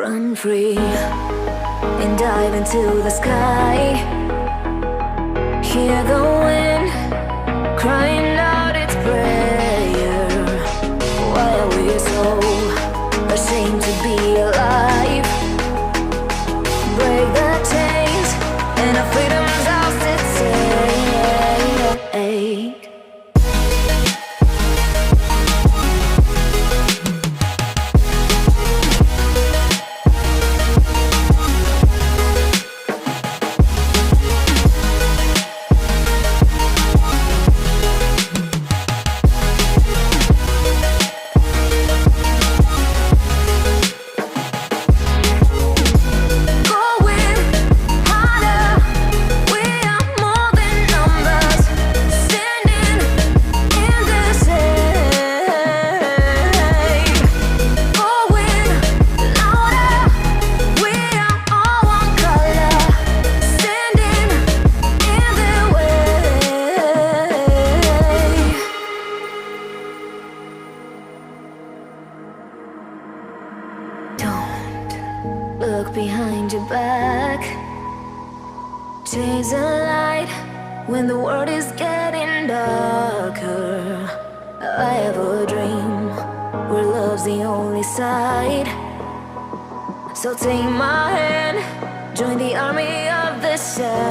Run free and dive into the sky. Hear the wind crying out its prayer. Why are we so ashamed to be alive? Break the chains and our freedom's ours to take. Look behind your back. Chase a light when the world is getting darker. I have a dream where love's the only side. So take my hand, join the army of the shadows.